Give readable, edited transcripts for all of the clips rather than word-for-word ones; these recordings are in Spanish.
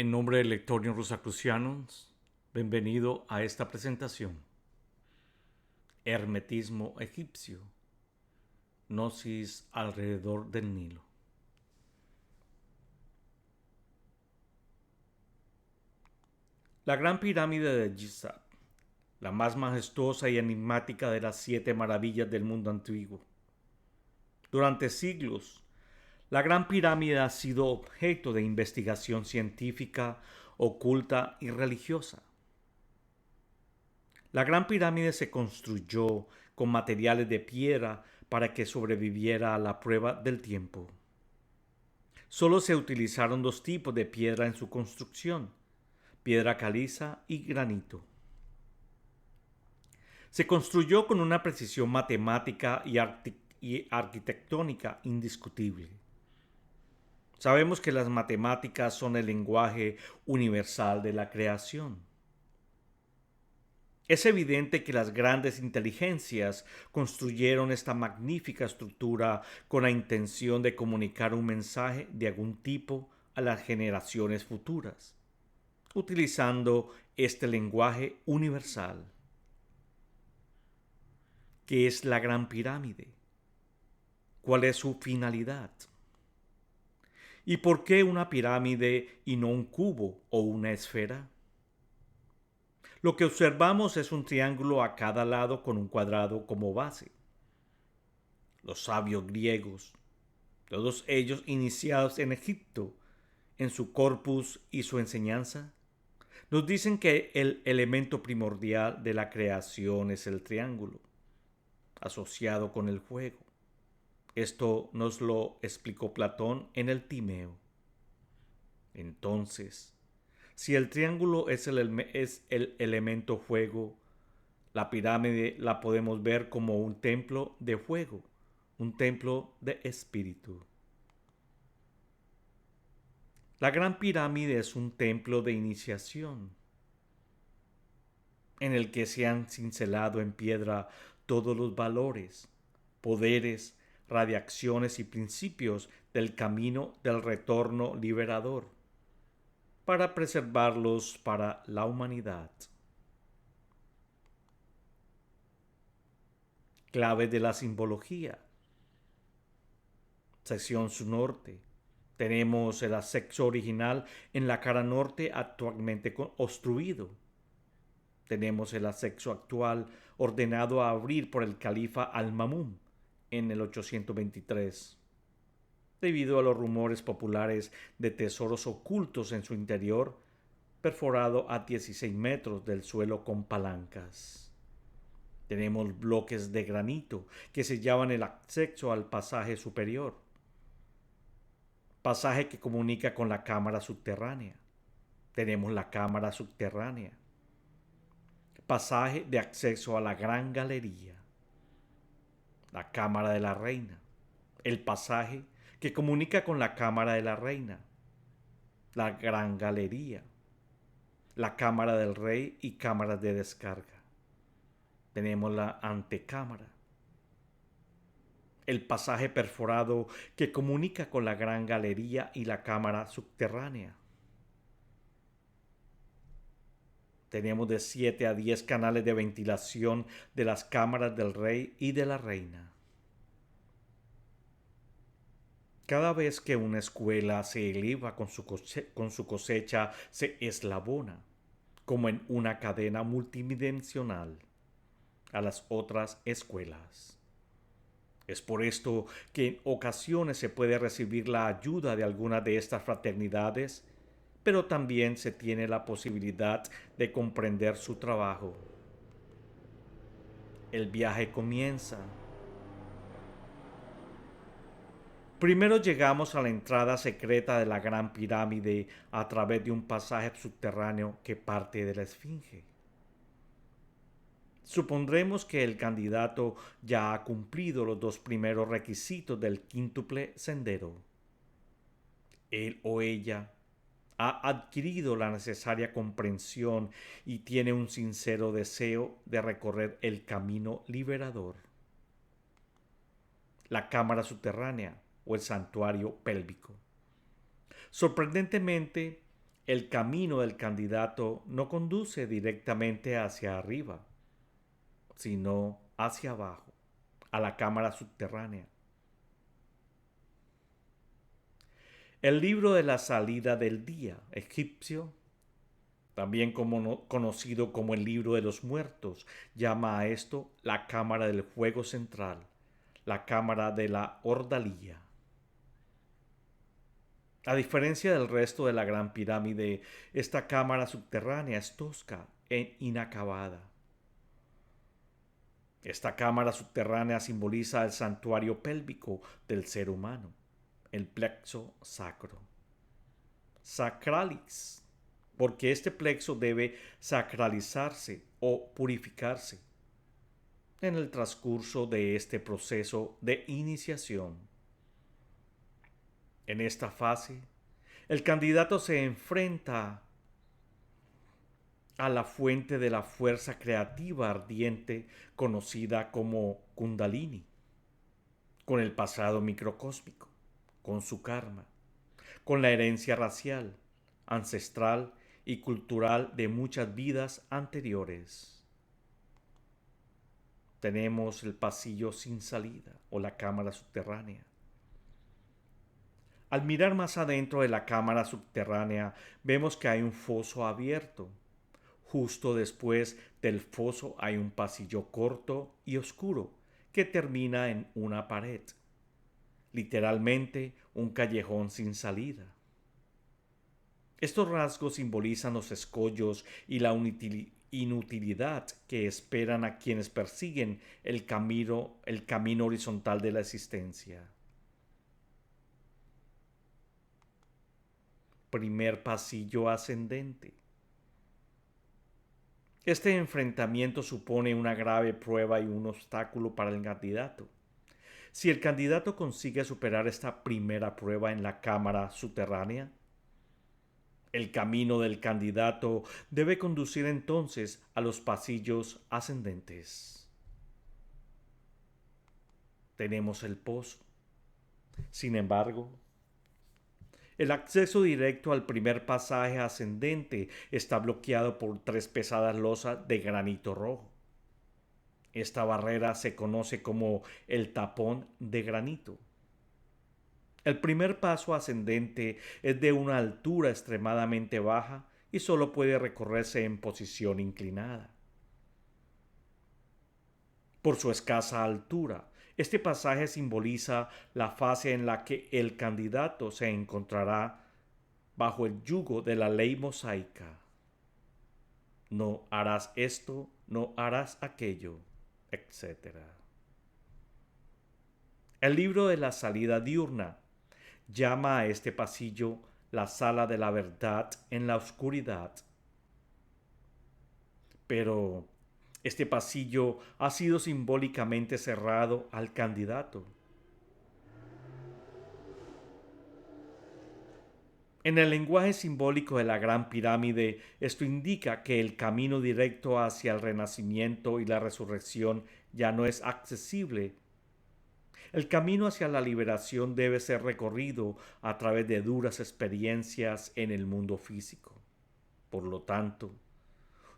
En nombre del Lectornium Rosacrucianus, bienvenido a esta presentación. Hermetismo egipcio. Gnosis alrededor del Nilo. La Gran Pirámide de Giza, la más majestuosa y enigmática de las 7 maravillas del mundo antiguo. Durante siglos, la Gran Pirámide ha sido objeto de investigación científica, oculta y religiosa. La Gran Pirámide se construyó con materiales de piedra para que sobreviviera a la prueba del tiempo. Solo se utilizaron 2 tipos de piedra en su construcción: piedra caliza y granito. Se construyó con una precisión matemática y arquitectónica indiscutible. Sabemos que las matemáticas son el lenguaje universal de la creación. Es evidente que las grandes inteligencias construyeron esta magnífica estructura con la intención de comunicar un mensaje de algún tipo a las generaciones futuras, utilizando este lenguaje universal. ¿Qué es la Gran Pirámide? ¿Cuál es su finalidad? ¿Y por qué una pirámide y no un cubo o una esfera? Lo que observamos es un triángulo a cada lado con un cuadrado como base. Los sabios griegos, todos ellos iniciados en Egipto, en su corpus y su enseñanza, nos dicen que el elemento primordial de la creación es el triángulo, asociado con el fuego. Esto nos lo explicó Platón en el Timeo. Entonces, si el triángulo es el elemento fuego, la pirámide la podemos ver como un templo de fuego, un templo de espíritu. La Gran Pirámide es un templo de iniciación, en el que se han cincelado en piedra todos los valores, poderes, radiaciones y principios del camino del retorno liberador, para preservarlos para la humanidad. Clave de la simbología. Sección Su Norte. Tenemos el acceso original en la cara norte actualmente obstruido. Tenemos el acceso actual ordenado a abrir por el califa Al-Mamún en el 823, debido a los rumores populares de tesoros ocultos en su interior, perforado a 16 metros del suelo con palancas. Tenemos bloques de granito que sellaban el acceso al pasaje superior, pasaje que comunica con la cámara subterránea. Tenemos la cámara subterránea, pasaje de acceso a la gran galería, la cámara de la reina, el pasaje que comunica con la cámara de la reina, la gran galería, la cámara del rey y cámaras de descarga. Tenemos la antecámara, el pasaje perforado que comunica con la gran galería y la cámara subterránea. Tenemos de 7 a 10 canales de ventilación de las cámaras del rey y de la reina. Cada vez que una escuela se eleva con su cosecha, se eslabona, como en una cadena multidimensional, a las otras escuelas. Es por esto que en ocasiones se puede recibir la ayuda de alguna de estas fraternidades, pero también se tiene la posibilidad de comprender su trabajo. El viaje comienza. Primero llegamos a la entrada secreta de la Gran Pirámide a través de un pasaje subterráneo que parte de la Esfinge. Supondremos que el candidato ya ha cumplido los 2 primeros requisitos del quíntuple sendero. Él o ella ha adquirido la necesaria comprensión y tiene un sincero deseo de recorrer el camino liberador. La cámara subterránea o el santuario pélvico. Sorprendentemente, el camino del candidato no conduce directamente hacia arriba, sino hacia abajo, a la cámara subterránea. El libro de la salida del día egipcio, también conocido como el libro de los muertos, llama a esto la cámara del fuego central, la cámara de la ordalía. A diferencia del resto de la Gran Pirámide, esta cámara subterránea es tosca e inacabada. Esta cámara subterránea simboliza el santuario pélvico del ser humano, el plexo sacro. Sacralis, porque este plexo debe sacralizarse o purificarse en el transcurso de este proceso de iniciación. En esta fase, el candidato se enfrenta a la fuente de la fuerza creativa ardiente conocida como Kundalini, con el pasado microcósmico, con su karma, con la herencia racial, ancestral y cultural de muchas vidas anteriores. Tenemos el pasillo sin salida o la cámara subterránea. Al mirar más adentro de la cámara subterránea, vemos que hay un foso abierto. Justo después del foso hay un pasillo corto y oscuro que termina en una pared. Literalmente un callejón sin salida. Estos rasgos simbolizan los escollos y la inutilidad que esperan a quienes persiguen el camino horizontal de la existencia. Primer pasillo ascendente. Este enfrentamiento supone una grave prueba y un obstáculo para el candidato. Si el candidato consigue superar esta primera prueba en la cámara subterránea, el camino del candidato debe conducir entonces a los pasillos ascendentes. Tenemos el pozo. Sin embargo, el acceso directo al primer pasaje ascendente está bloqueado por 3 pesadas losas de granito rojo. Esta barrera se conoce como el tapón de granito. El primer paso ascendente es de una altura extremadamente baja y solo puede recorrerse en posición inclinada. Por su escasa altura, este pasaje simboliza la fase en la que el candidato se encontrará bajo el yugo de la ley mosaica. No harás esto, no harás aquello, etc. El libro de la salida diurna llama a este pasillo la sala de la verdad en la oscuridad. Pero este pasillo ha sido simbólicamente cerrado al candidato. En el lenguaje simbólico de la Gran Pirámide, esto indica que el camino directo hacia el renacimiento y la resurrección ya no es accesible. El camino hacia la liberación debe ser recorrido a través de duras experiencias en el mundo físico. Por lo tanto,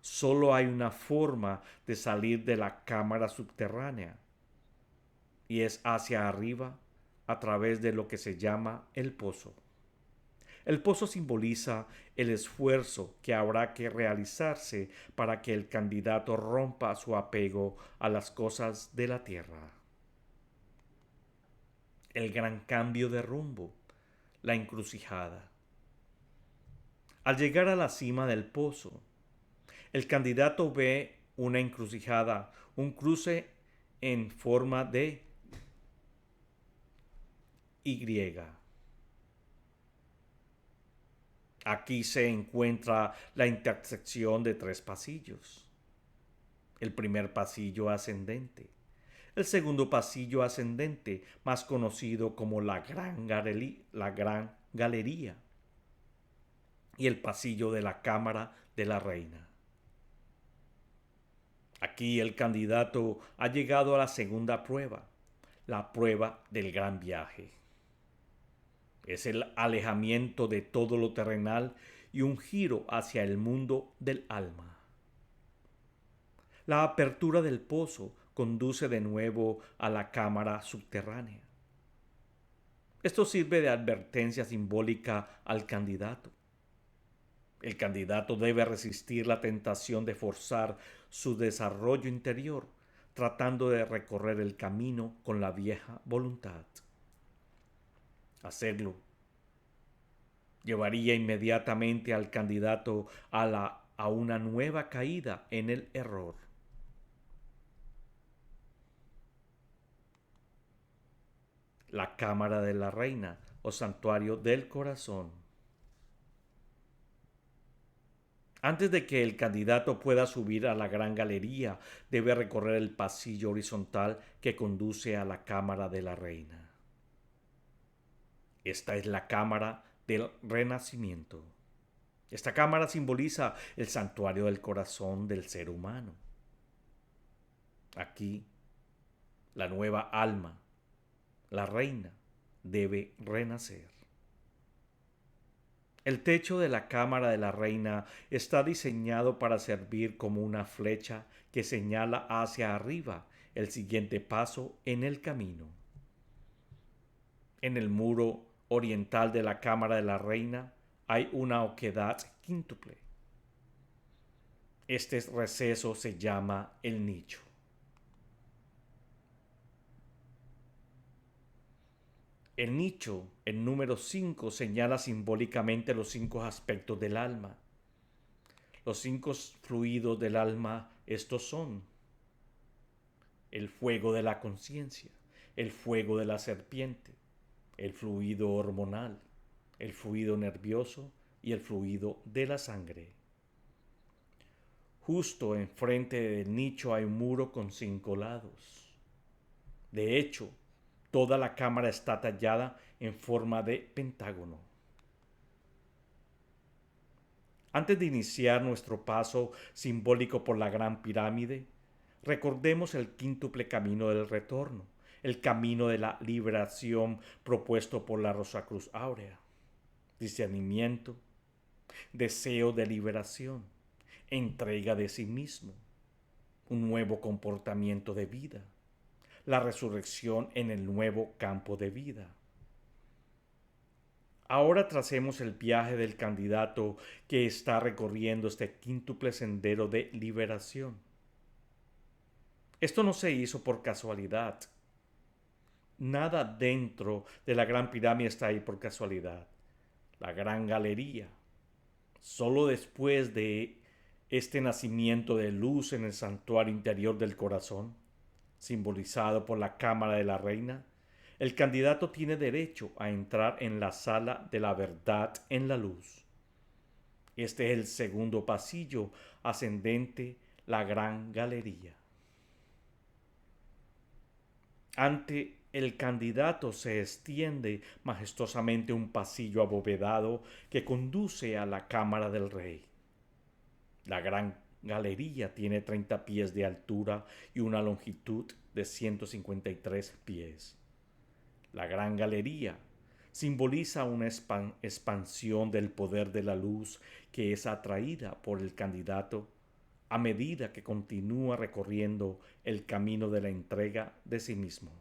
solo hay una forma de salir de la cámara subterránea, y es hacia arriba a través de lo que se llama el pozo. El pozo simboliza el esfuerzo que habrá que realizarse para que el candidato rompa su apego a las cosas de la tierra. El gran cambio de rumbo, la encrucijada. Al llegar a la cima del pozo, el candidato ve una encrucijada, un cruce en forma de Y. Aquí se encuentra la intersección de 3 pasillos. El primer pasillo ascendente. El segundo pasillo ascendente, más conocido como la Gran Galería. Y el pasillo de la Cámara de la Reina. Aquí el candidato ha llegado a la segunda prueba, la prueba del gran viaje. Es el alejamiento de todo lo terrenal y un giro hacia el mundo del alma. La apertura del pozo conduce de nuevo a la cámara subterránea. Esto sirve de advertencia simbólica al candidato. El candidato debe resistir la tentación de forzar su desarrollo interior, tratando de recorrer el camino con la vieja voluntad. Hacerlo llevaría inmediatamente al candidato a una nueva caída en el error. La cámara de la reina o santuario del corazón. Antes de que el candidato pueda subir a la gran galería, debe recorrer el pasillo horizontal que conduce a la cámara de la reina. Esta es la cámara del renacimiento. Esta cámara simboliza el santuario del corazón del ser humano. Aquí, la nueva alma, la reina, debe renacer. El techo de la cámara de la reina está diseñado para servir como una flecha que señala hacia arriba el siguiente paso en el camino. En el muro oriental de la cámara de la reina hay una oquedad quíntuple. Este receso se llama el nicho. El nicho, el número 5, señala simbólicamente los 5 aspectos del alma. Los 5 fluidos del alma, estos son el fuego de la conciencia, el fuego de la serpiente, el fluido hormonal, el fluido nervioso y el fluido de la sangre. Justo enfrente del nicho hay un muro con 5 lados. De hecho, toda la cámara está tallada en forma de pentágono. Antes de iniciar nuestro paso simbólico por la Gran Pirámide, recordemos el quíntuple camino del retorno, el camino de la liberación propuesto por la Rosacruz Áurea. Discernimiento, deseo de liberación, entrega de sí mismo, un nuevo comportamiento de vida, la resurrección en el nuevo campo de vida. Ahora tracemos el viaje del candidato que está recorriendo este quíntuple sendero de liberación. Esto no se hizo por casualidad. Nada dentro de la Gran Pirámide está ahí por casualidad. La Gran Galería. Solo después de este nacimiento de luz en el santuario interior del corazón, simbolizado por la cámara de la reina, el candidato tiene derecho a entrar en la sala de la verdad en la luz. Este es el segundo pasillo ascendente, la Gran Galería. Ante el candidato se extiende majestuosamente un pasillo abovedado que conduce a la cámara del rey. La Gran Galería tiene 30 pies de altura y una longitud de 153 pies. La Gran Galería simboliza una expansión del poder de la luz que es atraída por el candidato a medida que continúa recorriendo el camino de la entrega de sí mismo.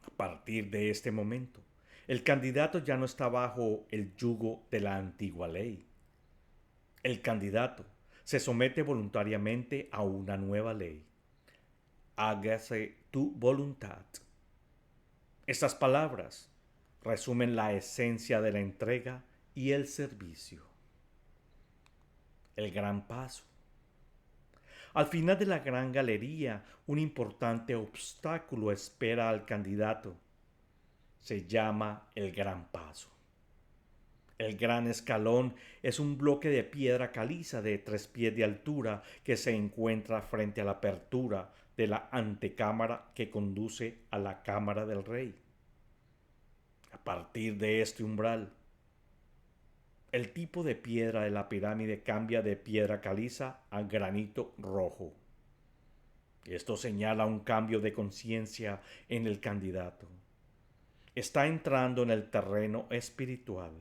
A partir de este momento, el candidato ya no está bajo el yugo de la antigua ley. El candidato se somete voluntariamente a una nueva ley. Hágase tu voluntad. Estas palabras resumen la esencia de la entrega y el servicio. El gran paso. Al final de la Gran Galería, un importante obstáculo espera al candidato. Se llama el Gran Paso. El gran escalón es un bloque de piedra caliza de 3 pies de altura que se encuentra frente a la apertura de la antecámara que conduce a la cámara del rey. A partir de este umbral, el tipo de piedra de la pirámide cambia de piedra caliza a granito rojo. Esto señala un cambio de conciencia en el candidato. Está entrando en el terreno espiritual.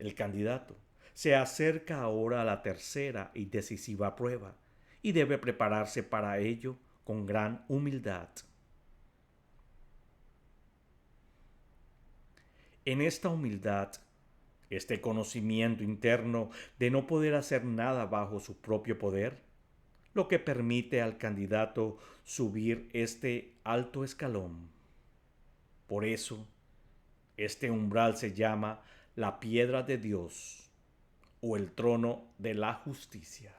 El candidato se acerca ahora a la tercera y decisiva prueba y debe prepararse para ello con gran humildad. En esta humildad, este conocimiento interno de no poder hacer nada bajo su propio poder, lo que permite al candidato subir este alto escalón. Por eso, este umbral se llama la piedra de Dios o el trono de la justicia.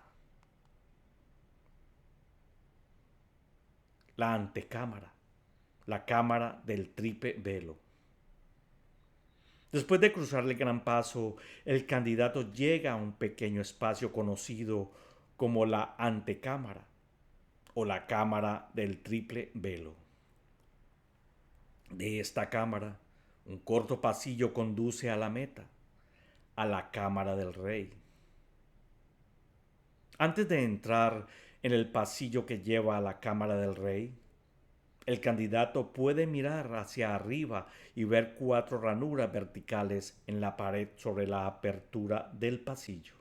La antecámara, la cámara del triple velo. Después de cruzar el gran paso, el candidato llega a un pequeño espacio conocido como la antecámara o la cámara del triple velo. De esta cámara, un corto pasillo conduce a la meta, a la cámara del rey. Antes de entrar en el pasillo que lleva a la cámara del rey, el candidato puede mirar hacia arriba y ver 4 ranuras verticales en la pared sobre la apertura del pasillo.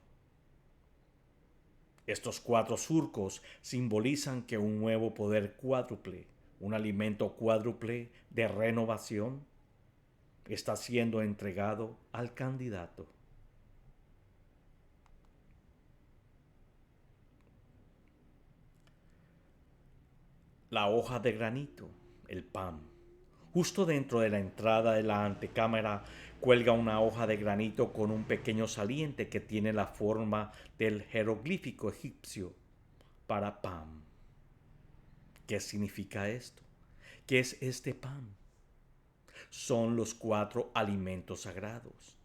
Estos 4 surcos simbolizan que un nuevo poder cuádruple, un alimento cuádruple de renovación, está siendo entregado al candidato. La hoja de granito, el pan. Justo dentro de la entrada de la antecámara cuelga una hoja de granito con un pequeño saliente que tiene la forma del jeroglífico egipcio para pan. ¿Qué significa esto? ¿Qué es este pan? Son los 4 alimentos sagrados.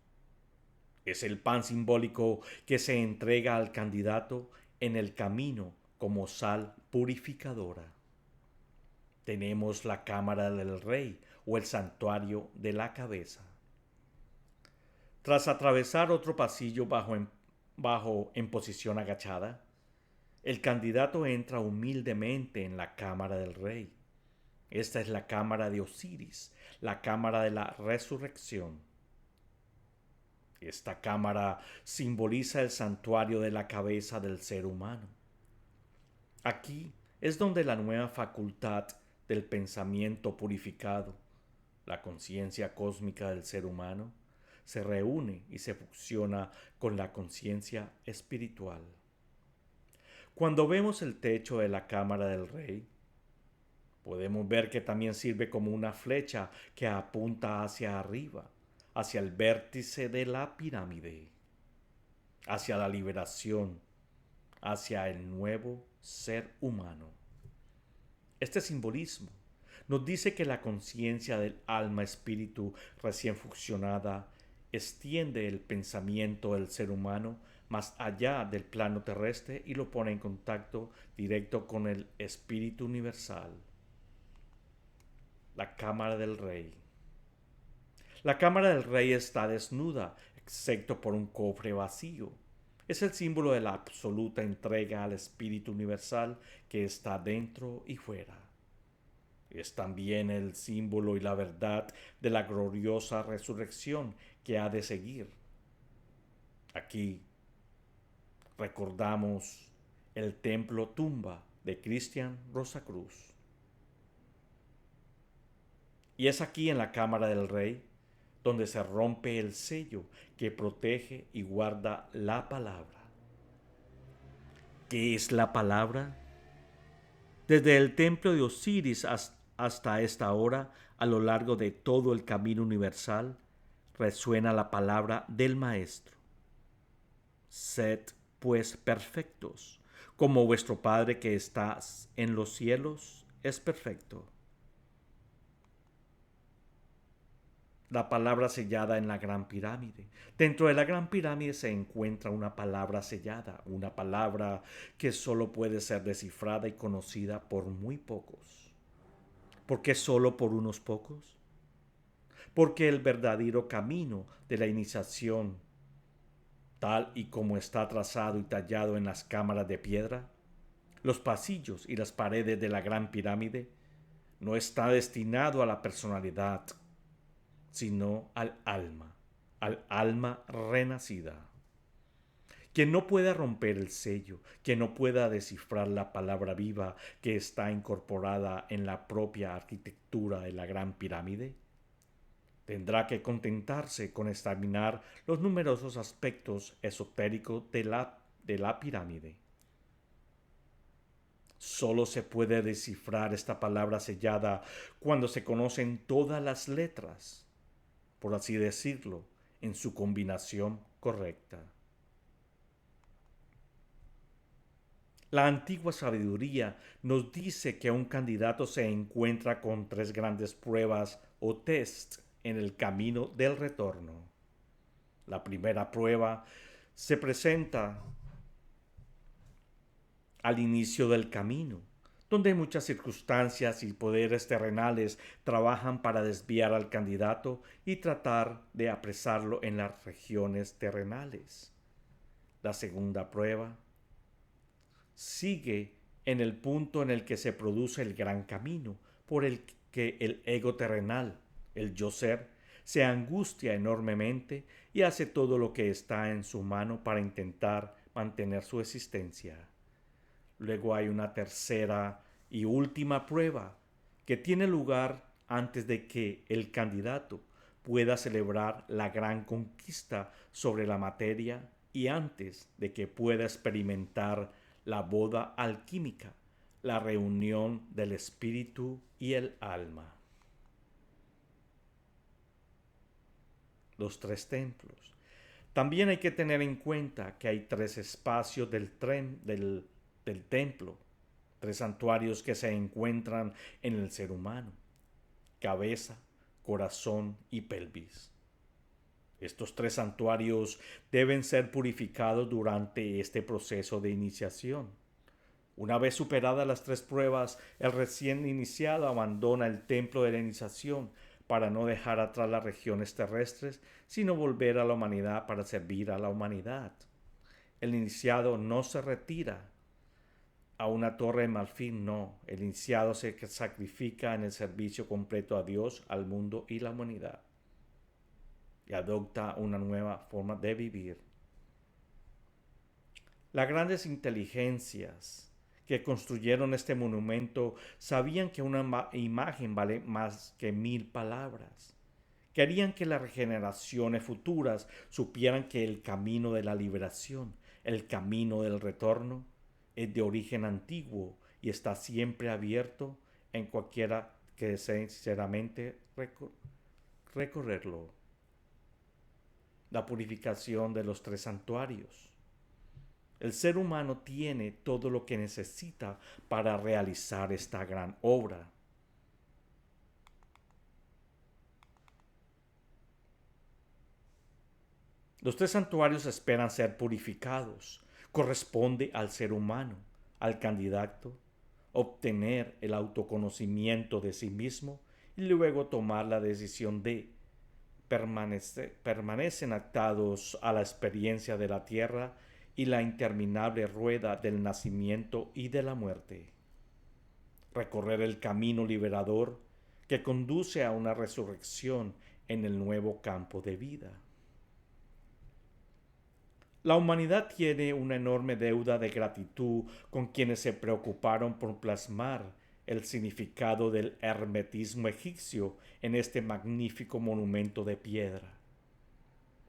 Es el pan simbólico que se entrega al candidato en el camino como sal purificadora. Tenemos la cámara del rey o el santuario de la cabeza. Tras atravesar otro pasillo bajo en posición agachada, el candidato entra humildemente en la cámara del rey. Esta es la cámara de Osiris, la cámara de la resurrección. Esta cámara simboliza el santuario de la cabeza del ser humano. Aquí es donde la nueva facultad del pensamiento purificado, la conciencia cósmica del ser humano, se reúne y se fusiona con la conciencia espiritual. Cuando vemos el techo de la cámara del rey, podemos ver que también sirve como una flecha que apunta hacia arriba, hacia el vértice de la pirámide, hacia la liberación, hacia el nuevo ser humano. Este simbolismo nos dice que la conciencia del alma-espíritu recién fusionada extiende el pensamiento del ser humano más allá del plano terrestre y lo pone en contacto directo con el espíritu universal. La cámara del rey. La cámara del rey está desnuda, excepto por un cofre vacío. Es el símbolo de la absoluta entrega al espíritu universal que está dentro y fuera. Es también el símbolo y la verdad de la gloriosa resurrección que ha de seguir. Aquí recordamos el templo tumba de Cristian Rosacruz. Y es aquí en la cámara del rey donde se rompe el sello que protege y guarda la palabra. ¿Qué es la palabra? Desde el templo de Osiris hasta esta hora, a lo largo de todo el camino universal, resuena la palabra del Maestro. Sed pues perfectos, como vuestro Padre que está en los cielos es perfecto. La palabra sellada en la Gran Pirámide. Dentro de la Gran Pirámide se encuentra una palabra sellada, una palabra que solo puede ser descifrada y conocida por muy pocos. ¿Por qué solo por unos pocos? Porque el verdadero camino de la iniciación, tal y como está trazado y tallado en las cámaras de piedra, los pasillos y las paredes de la Gran Pirámide, no está destinado a la personalidad, sino al alma, al alma renacida. Quien no pueda romper el sello, quien no pueda descifrar la palabra viva que está incorporada en la propia arquitectura de la Gran Pirámide, tendrá que contentarse con examinar los numerosos aspectos esotéricos de la pirámide. Solo se puede descifrar esta palabra sellada cuando se conocen todas las letras, por así decirlo, en su combinación correcta. La antigua sabiduría nos dice que un candidato se encuentra con tres grandes pruebas o tests en el camino del retorno. La primera prueba se presenta al inicio del camino, donde muchas circunstancias y poderes terrenales trabajan para desviar al candidato y tratar de apresarlo en las regiones terrenales. La segunda prueba sigue en el punto en el que se produce el gran camino, por el que el ego terrenal, el yo ser, se angustia enormemente y hace todo lo que está en su mano para intentar mantener su existencia. Luego hay una tercera y última prueba que tiene lugar antes de que el candidato pueda celebrar la gran conquista sobre la materia y antes de que pueda experimentar la boda alquímica, la reunión del espíritu y el alma. Los tres templos. También hay que tener en cuenta que hay tres espacios del templo, tres santuarios que se encuentran en el ser humano: cabeza, corazón y pelvis. Estos tres santuarios deben ser purificados durante este proceso de iniciación. Una vez superadas las tres pruebas, el recién iniciado abandona el templo de la iniciación para no dejar atrás las regiones terrestres, sino volver a la humanidad para servir a la humanidad. El iniciado no se retira a una torre de marfil, no. El iniciado se sacrifica en el servicio completo a Dios, al mundo y la humanidad, y adopta una nueva forma de vivir. Las grandes inteligencias que construyeron este monumento sabían que una imagen vale más que 1000 palabras. Querían que las generaciones futuras supieran que el camino de la liberación, el camino del retorno, es de origen antiguo y está siempre abierto en cualquiera que desee sinceramente recorrerlo. La purificación de los tres santuarios. El ser humano tiene todo lo que necesita para realizar esta gran obra. Los tres santuarios esperan ser purificados. Corresponde al ser humano, al candidato, obtener el autoconocimiento de sí mismo y luego tomar la decisión de permanecen atados a la experiencia de la tierra y la interminable rueda del nacimiento y de la muerte. Recorrer el camino liberador que conduce a una resurrección en el nuevo campo de vida. La humanidad tiene una enorme deuda de gratitud con quienes se preocuparon por plasmar el significado del hermetismo egipcio en este magnífico monumento de piedra.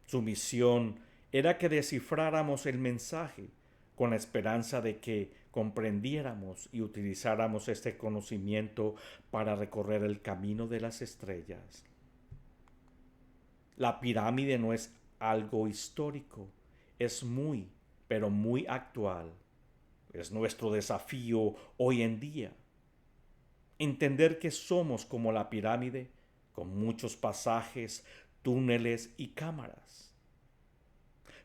Su misión era que descifráramos el mensaje con la esperanza de que comprendiéramos y utilizáramos este conocimiento para recorrer el camino de las estrellas. La pirámide no es algo histórico, es muy, pero muy actual. Es nuestro desafío hoy en día. Entender que somos como la pirámide, con muchos pasajes, túneles y cámaras.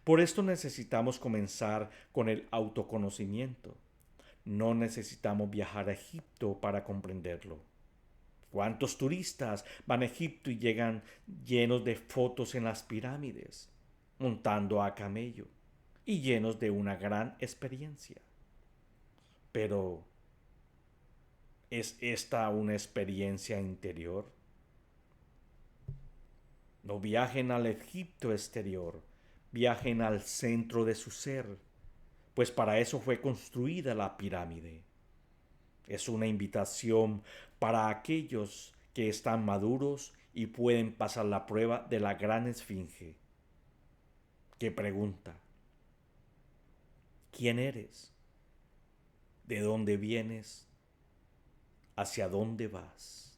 Por esto necesitamos comenzar con el autoconocimiento. No necesitamos viajar a Egipto para comprenderlo. ¿Cuántos turistas van a Egipto y llegan llenos de fotos en las pirámides, montando a camello y llenos de una gran experiencia? Pero, ¿es esta una experiencia interior? No viajen al Egipto exterior, viajen al centro de su ser, pues para eso fue construida la pirámide. Es una invitación para aquellos que están maduros y pueden pasar la prueba de la gran esfinge, que pregunta: ¿quién eres? ¿De dónde vienes? ¿Hacia dónde vas?